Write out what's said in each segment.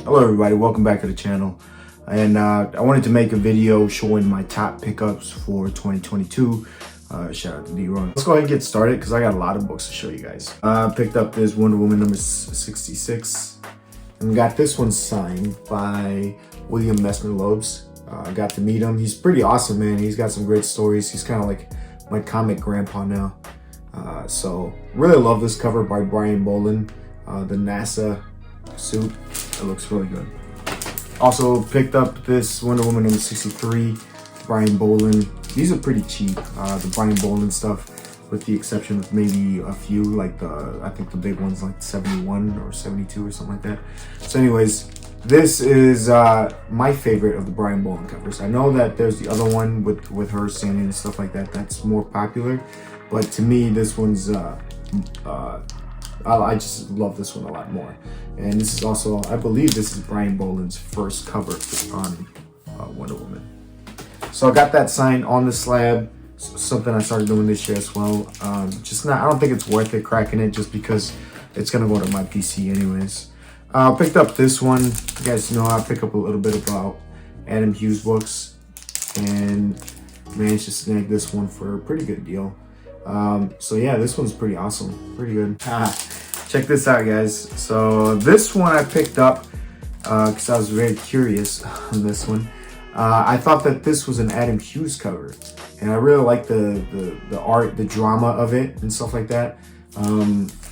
Hello everybody, welcome back to the channel. And I wanted to make a video showing my top pickups for 2022. Shout out to D-Ron. Let's go ahead and get started because I got a lot of books to show you guys. I picked up this Wonder Woman number 66 and got this one signed by William Messner Loebs. I got to meet him. He's pretty awesome, man. He's got some great stories. He's kind of like my comic grandpa now. So really love this cover by Brian Bolland, the NASA suit. It looks really good. Also picked up this Wonder Woman number 63, Brian Bolland. These are pretty cheap, the Brian Bolland stuff, with the exception of maybe a few, like I think the big one's like 71 or 72 or something like that. So anyways, this is my favorite of the Brian Bolland covers. I know that there's the other one with her singing and stuff like that that's more popular, but to me this one's I just love this one a lot more. And this is also, I believe this is Brian Bolland's first cover on Wonder Woman. So I got that signed on the slab, something I started doing this year as well. I don't think it's worth it cracking it just because it's gonna go to my PC anyways. I picked up this one. You guys know I pick up a little bit about Adam Hughes books and managed to snag this one for a pretty good deal. So yeah, this one's pretty awesome, pretty good. Check this out, guys. So this one I picked up because I was very curious on this one. I thought that this was an Adam Hughes cover, and I really like the art, the drama of it and stuff like that.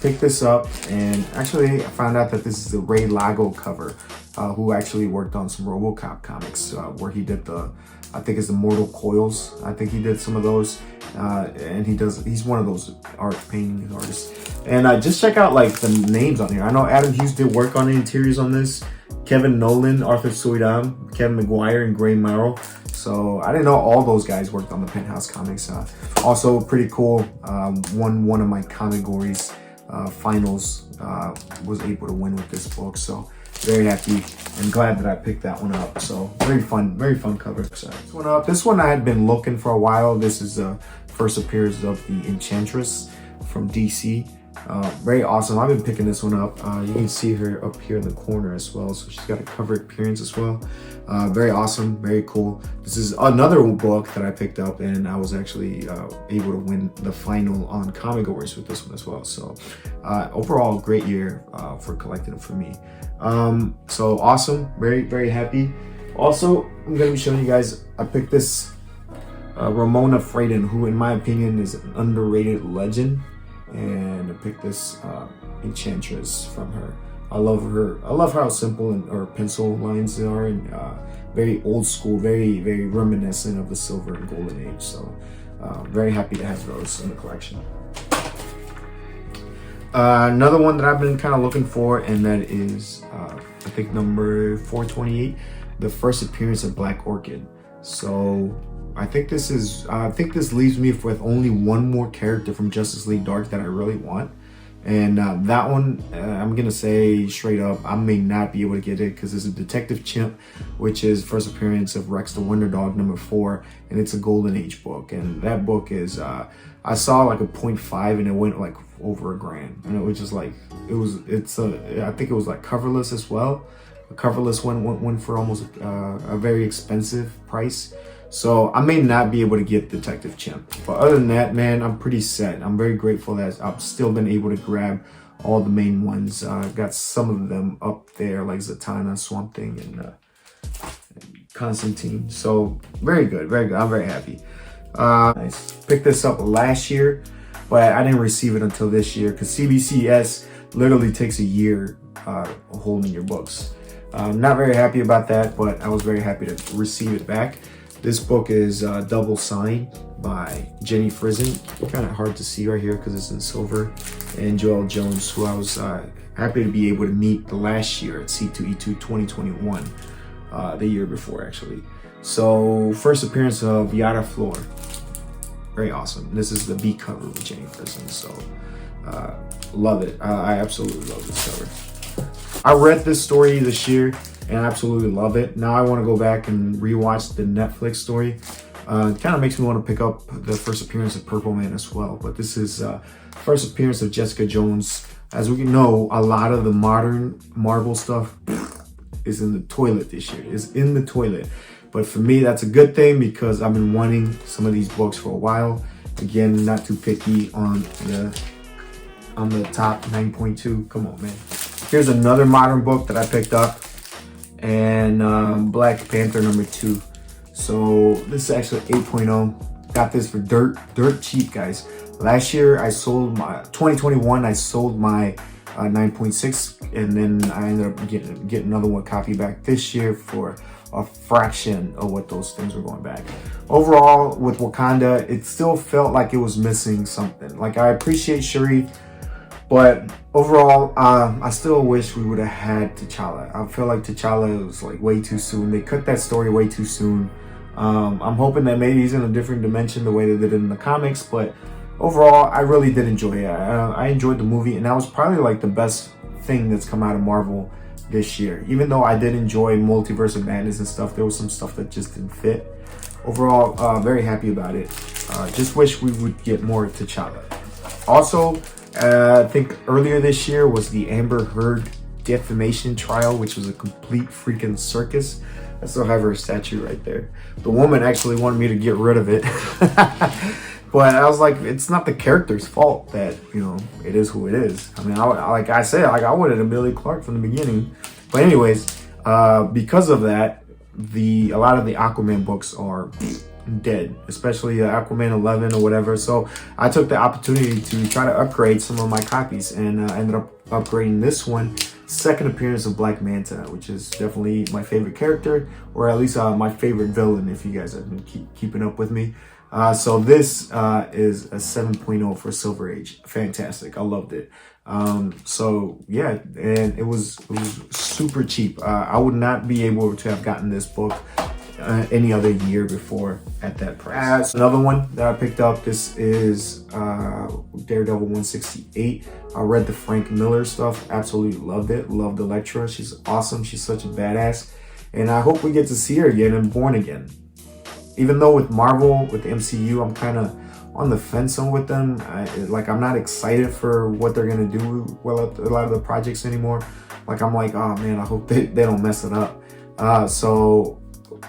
Picked this up, and actually I found out that this is the Ray Lago cover, who actually worked on some RoboCop comics, where he did I think it's the Mortal Coils. I think he did some of those, and he's one of those art painting artists. And just check out like the names on here. I know Adam Hughes did work on the interiors on this. Kevin Nolan, Arthur Suidam, Kevin McGuire, and Gray Merrill. So I didn't know all those guys worked on the Penthouse comics. Also pretty cool. Won one of my categories finals. Was able to win with this book. So very happy and glad that I picked that one up. So very fun cover. So this one I had been looking for a while. This is the first appearance of the Enchantress from DC. Very awesome. I've been picking this one up. You can see her up here in the corner as well. So she's got a cover appearance as well. Very awesome, very cool. This is another book that I picked up, and I was actually able to win the final on Comic-Goers with this one as well. So overall, great year for collecting it for me. So awesome, very happy. Also, I'm going to be showing you guys, I picked this Ramona Fradon, who in my opinion is an underrated legend. And I picked this Enchantress from her. I love her. I love how simple and her pencil lines are, and very old school, very reminiscent of the Silver and Golden Age. So very happy to have those in the collection. Another one that I've been kind of looking for, and that is I think number 428, the first appearance of Black Orchid. So I think this leaves me with only one more character from Justice League Dark that I really want. And that one, I'm going to say straight up, I may not be able to get it because it's a Detective Chimp, which is first appearance of Rex the Wonder Dog number 4. And it's a Golden Age book. And that book is, I saw like a 0.5 and it went like over $1,000. And it was just like, I think it was like coverless as well. The coverless one went for almost a very expensive price. So I may not be able to get Detective Chimp. But other than that, man, I'm pretty set. I'm very grateful that I've still been able to grab all the main ones. Got some of them up there, like Zatanna, Swamp Thing, and Constantine. So very good, very good. I'm very happy. Nice. Picked this up last year, but I didn't receive it until this year because CBCS literally takes a year holding your books. Not very happy about that, but I was very happy to receive it back. This book is Double Sign by Jenny Frison. Kind of hard to see right here because it's in silver. And Joelle Jones, who I was happy to be able to meet the last year at C2E2 2021, the year before actually. So first appearance of Yara Flor. Very awesome. This is the B cover with Jenny Frison. So love it. I absolutely love this cover. I read this story this year and I absolutely love it. Now I want to go back and rewatch the Netflix story. It kind of makes me want to pick up the first appearance of Purple Man as well. But this is first appearance of Jessica Jones. As we know, a lot of the modern Marvel stuff is in the toilet this year. Is in the toilet. But for me, that's a good thing because I've been wanting some of these books for a while. Again, not too picky on the top 9.2. Come on, man. Here's another modern book that I picked up, and Black Panther #2. So this is actually 8.0. Got this for dirt cheap, guys. Last year I sold my 2021. I sold my 9.6, and then I ended up getting another one copy back this year for a fraction of what those things were going back. Overall, with Wakanda, it still felt like it was missing something. Like, I appreciate Shuri, but overall, I still wish we would have had T'Challa. I feel like T'Challa was like way too soon. They cut that story way too soon. I'm hoping that maybe he's in a different dimension the way they did it in the comics, but overall, I really did enjoy it. I enjoyed the movie, and that was probably like the best thing that's come out of Marvel this year. Even though I did enjoy Multiverse of Madness and stuff, there was some stuff that just didn't fit. Overall, very happy about it. Just wish we would get more T'Challa. Also, I think earlier this year was the Amber Heard defamation trial, which was a complete freaking circus. I still have her statue right there. The woman actually wanted me to get rid of it. But I was like, it's not the character's fault that, you know, it is who it is. I mean, like I said, like I wanted a Billy Clark from the beginning. But anyways, because of that, a lot of the Aquaman books are dead, especially Aquaman 11 or whatever. So I took the opportunity to try to upgrade some of my copies, and I ended up upgrading this one, second appearance of Black Manta, which is definitely my favorite character, or at least my favorite villain, if you guys have been keeping up with me. So this is a 7.0 for Silver Age. Fantastic. I loved it. So yeah, and it was super cheap. I would not be able to have gotten this book any other year before at that price. Another one that I picked up, this is Daredevil 168. I read the Frank Miller stuff, absolutely loved it. Loved Elektra. She's awesome. She's such a badass, and I hope we get to see her again in Born Again. Even though with Marvel, with the MCU, I'm kind of on the fence on with them. I'm not excited for what they're gonna do well at a lot of the projects anymore. Like, I'm like, oh man, I hope they don't mess it up. So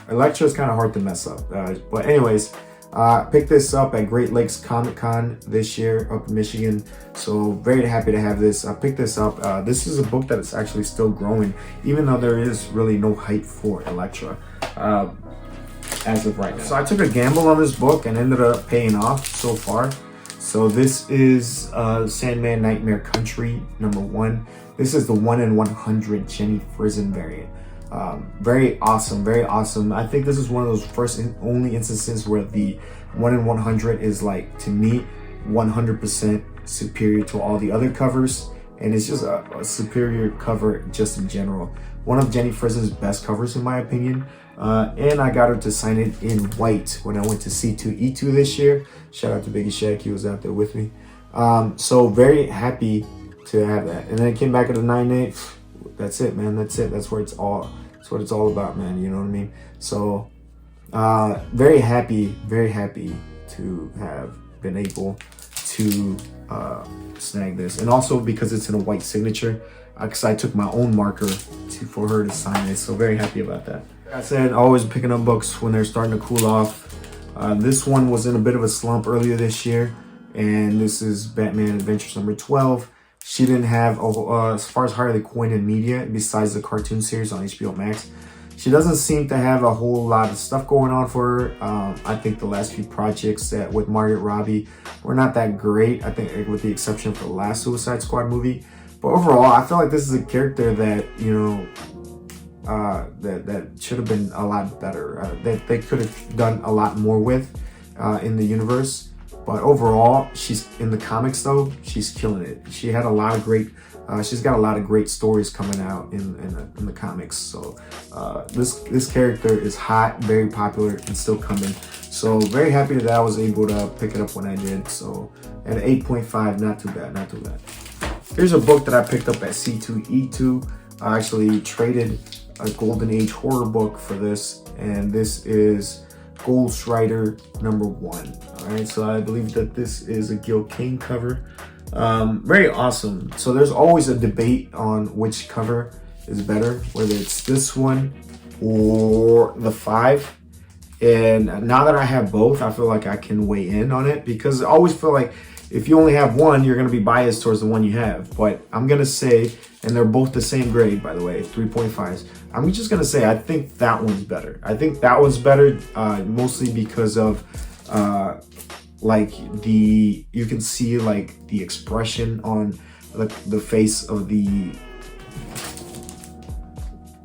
Elektra is kind of hard to mess up. But anyways, I picked this up at Great Lakes Comic Con this year up in Michigan. So very happy to have this. I picked this up. This is a book that is actually still growing, even though there is really no hype for Elektra. As of right now. So I took a gamble on this book and ended up paying off so far. So this is Sandman Nightmare Country #1. This is the 1 in 100 Jenny Frison variant. Very awesome, very awesome. I think this is one of those first and only instances where the 1 in 100 is, like, to me, 100% superior to all the other covers. And it's just a superior cover just in general. One of Jenny Frison's best covers, in my opinion. And I got her to sign it in white when I went to C2E2 this year. Shout out to Biggie Shaq, he was out there with me. So very happy to have that. And then it came back at a 9.8. That's it, man. That's it. That's what it's all about, man. You know what I mean? So very happy to have been able to snag this. And also because it's in a white signature, because I took my own marker for her to sign it. So very happy about that. Like I said, always picking up books when they're starting to cool off. This one was in a bit of a slump earlier this year, and this is Batman Adventures #12. She didn't have, as far as Harley Quinn in media, besides the cartoon series on HBO Max, she doesn't seem to have a whole lot of stuff going on for her. I think the last few projects that with Margot Robbie were not that great, I think, with the exception for the last Suicide Squad movie. But overall, I feel like this is a character that, you know, that should have been a lot better, that they could have done a lot more with in the universe. But overall, she's in the comics though, she's killing it. She had a lot of great, she's got a lot of great stories coming out in the comics. So this character is hot, very popular, and still coming. So very happy that I was able to pick it up when I did. So at an 8.5, not too bad, not too bad. Here's a book that I picked up at C2E2. I actually traded a Golden Age horror book for this, and this is Ghost Rider #1. All right, so I believe that this is a Gil Kane cover. Very awesome. So there's always a debate on which cover is better, whether it's this one or the 5. And now that I have both, I feel like I can weigh in on it, because I always feel like if you only have one, you're going to be biased towards the one you have. But I'm going to say, and they're both the same grade, by the way, 3.5s. I'm just going to say I think that one's better. I think that one's better, mostly because of like you can see like the expression on the face of the,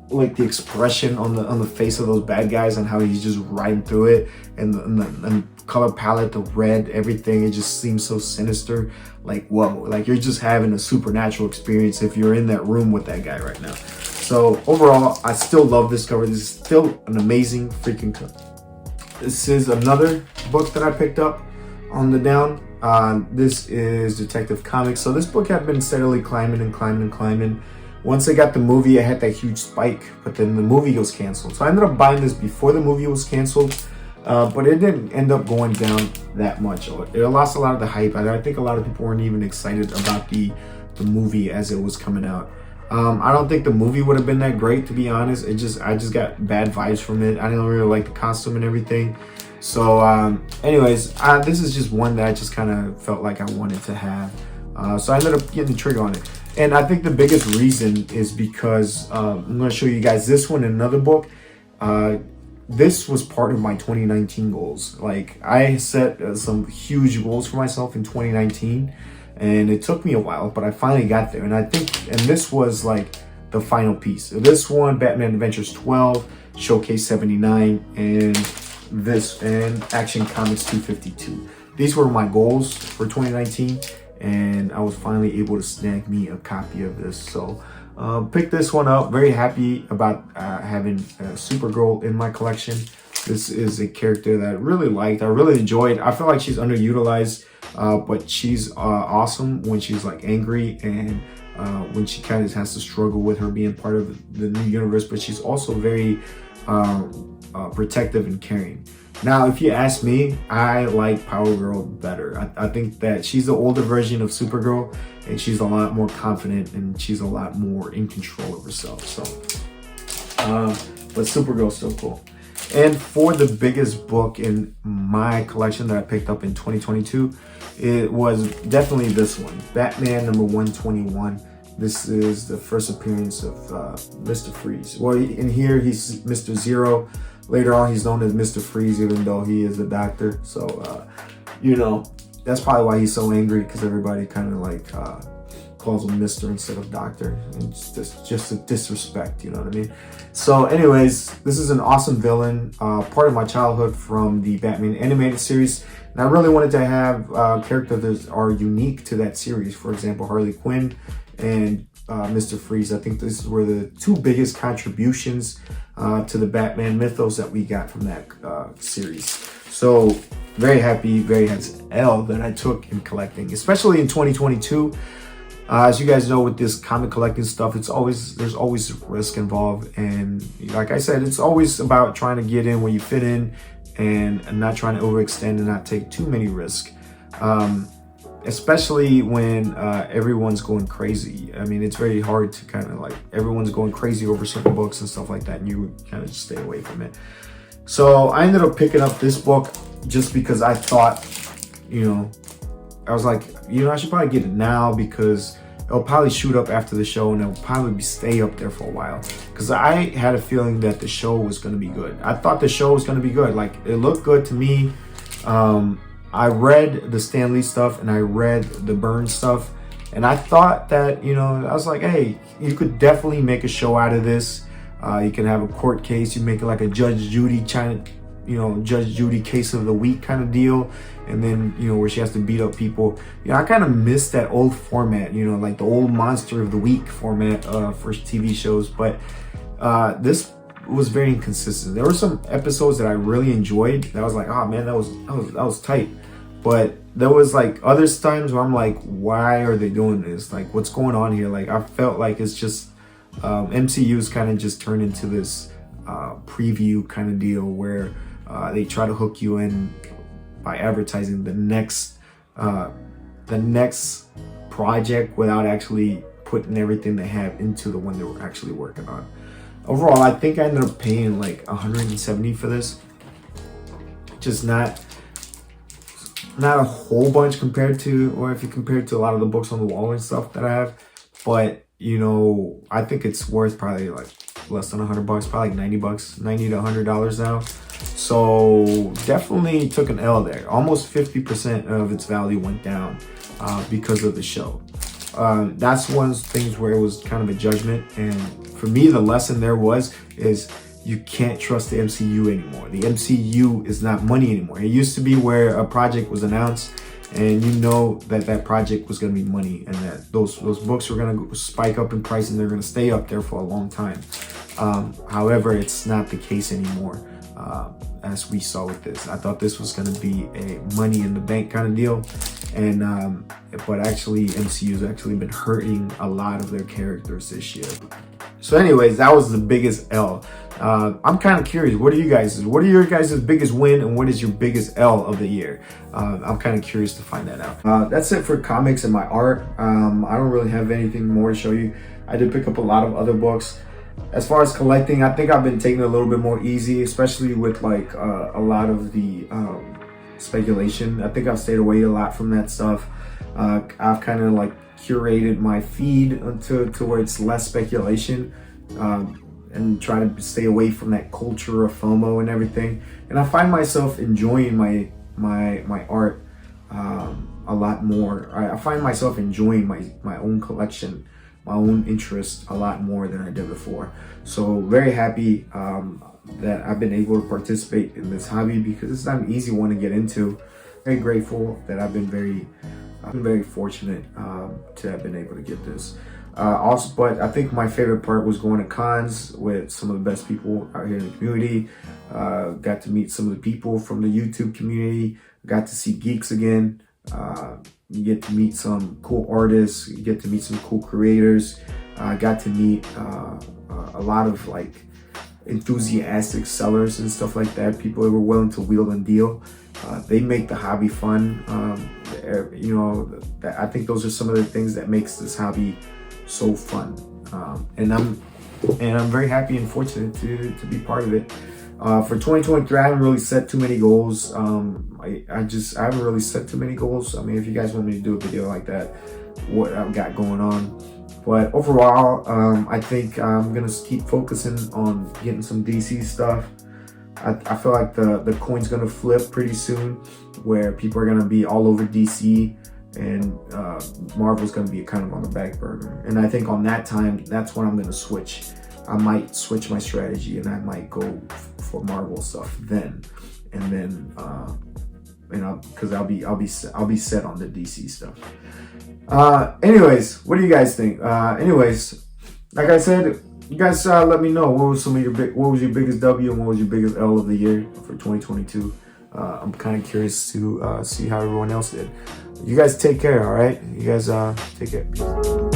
like the expression on the face of those bad guys, and how he's just riding through it, and the color palette, the red, everything, it just seems so sinister. Like, whoa, like you're just having a supernatural experience if you're in that room with that guy right now. So overall, I still love this cover. This is still an amazing freaking cover. This is another book that I picked up on the down. This is Detective Comics. So this book had been steadily climbing and climbing and climbing. Once I got the movie, I had that huge spike, but then the movie was canceled. So I ended up buying this before the movie was canceled, but it didn't end up going down that much. It lost a lot of the hype. I think a lot of people weren't even excited about the movie as it was coming out. I don't think the movie would have been that great, to be honest. I just got bad vibes from it. I didn't really like the costume and everything. So anyways, this is just one that I just kind of felt like I wanted to have. So I ended up getting the trigger on it. And I think the biggest reason is because I'm going to show you guys this one in another book. This was part of my 2019 goals. Like, I set some huge goals for myself in 2019, and it took me a while, but I finally got there. And I think, and this was like the final piece. So this one, Batman Adventures 12, Showcase 79, and this, and Action Comics 252. These were my goals for 2019. And I was finally able to snag me a copy of this. So pick this one up. Very happy about having Supergirl in my collection. This is a character that I really liked. I really enjoyed. I feel like she's underutilized, but she's awesome when she's like angry, and when she kind of has to struggle with her being part of the new universe. But she's also very protective and caring. Now, if you ask me, I like Power Girl better. I think that she's the older version of Supergirl, and she's a lot more confident, and she's a lot more in control of herself. So, but Supergirl's still cool. And for the biggest book in my collection that I picked up in 2022, it was definitely this one, Batman number 121. This is the first appearance of Mr. Freeze. Well, in here, he's Mr. Zero. Later on, he's known as Mr. Freeze, even though he is the doctor. So, you know, that's probably why he's so angry, because everybody kind of like calls him Mr. instead of Doctor. And just a disrespect, you know what I mean? So anyways, this is an awesome villain, part of my childhood from the Batman animated series. And I really wanted to have characters that are unique to that series. For example, Harley Quinn and Mr. Freeze. I think this were the two biggest contributions to the Batman mythos that we got from that series. So very happy, very hands L that I took in collecting, especially in 2022. As you guys know, with this comic collecting stuff, there's always risk involved, and like I said, it's always about trying to get in where you fit in, and not trying to overextend and not take too many risks. Especially when everyone's going crazy. I mean, it's very hard to kind of like, everyone's going crazy over certain books and stuff like that, and you kind of just stay away from it. So I ended up picking up this book just because I thought, you know, I was like, you know, I should probably get it now, because it'll probably shoot up after the show, and it'll probably stay up there for a while. Because I had a feeling that the show was going to be good. I thought the show was going to be good. Like, it looked good to me. I read the Stan Lee stuff, and I read the Byrne stuff, and I thought that, you know, I was like, hey, you could definitely make a show out of this. You can have a court case. You make it like a Judge Judy Judge Judy case of the week kind of deal, and then, you know, where she has to beat up people. You know, I kind of miss that old format, you know, like the old Monster of the Week format for TV shows. But this was very inconsistent. There were some episodes that I really enjoyed that I was like, oh man, that was tight. But there was like other times where I'm like, why are they doing this? Like, what's going on here? Like, I felt like it's just MCU's kind of just turned into this preview kind of deal where they try to hook you in by advertising the next project without actually putting everything they have into the one they were actually working on. Overall, I think I ended up paying like 170 for this. Just not a whole bunch compared to, or if you compare it to a lot of the books on the wall and stuff that I have. But, you know, I think it's worth probably like less than $100, probably like $90, $90 to $100 now. So definitely took an L there. Almost 50% of its value went down because of the show. That's one of those things where it was kind of a judgment. And for me, the lesson there is you can't trust the MCU anymore. The MCU is not money anymore. It used to be where a project was announced and you know that that project was going to be money, and that those books were going to spike up in price and they're going to stay up there for a long time. However, it's not the case anymore, as we saw with this. I thought this was going to be a money in the bank kind of deal, and but actually MCU's actually been hurting a lot of their characters this year. So anyways, that was the biggest L. I'm kind of curious, what are your guys' biggest win, and what is your biggest L of the year? I'm kind of curious to find that out. That's it for comics and my art. I don't really have anything more to show you. I did pick up a lot of other books. As far as collecting, I think I've been taking it a little bit more easy, especially with like a lot of the speculation. I think I've stayed away a lot from that stuff. I've kind of like curated my feed to where it's less speculation, and try to stay away from that culture of FOMO and everything. And I find myself enjoying my art a lot more. I find myself enjoying my own collection, my own interest a lot more than I did before. So very happy that I've been able to participate in this hobby, because it's not an easy one to get into. Very grateful that I've been very fortunate to have been able to get this. But I think my favorite part was going to cons with some of the best people out here in the community. Got to meet some of the people from the YouTube community. Got to see geeks again. You get to meet some cool artists. You get to meet some cool creators. Got to meet a lot of like enthusiastic sellers and stuff like that. People that were willing to wheel and deal. They make the hobby fun. You know, I think those are some of the things that makes this hobby so fun. And I'm very happy and fortunate to be part of it. For 2023, I haven't really set too many goals. I haven't really set too many goals. I mean, if you guys want me to do a video like that, what I've got going on. But overall, I think I'm gonna keep focusing on getting some DC stuff. I feel like the coin's gonna flip pretty soon, where people are gonna be all over DC, and Marvel's gonna be kind of on the back burner. And I think on that time, that's when I'm gonna switch. I might switch my strategy, and I might go for Marvel stuff then, and then because I'll be set on the DC stuff. Anyways, what do you guys think? Anyways, like I said, you guys let me know what was your biggest W and what was your biggest L of the year for 2022. I'm kind of curious to see how everyone else did. You guys take care, all right? You guys take care. Peace.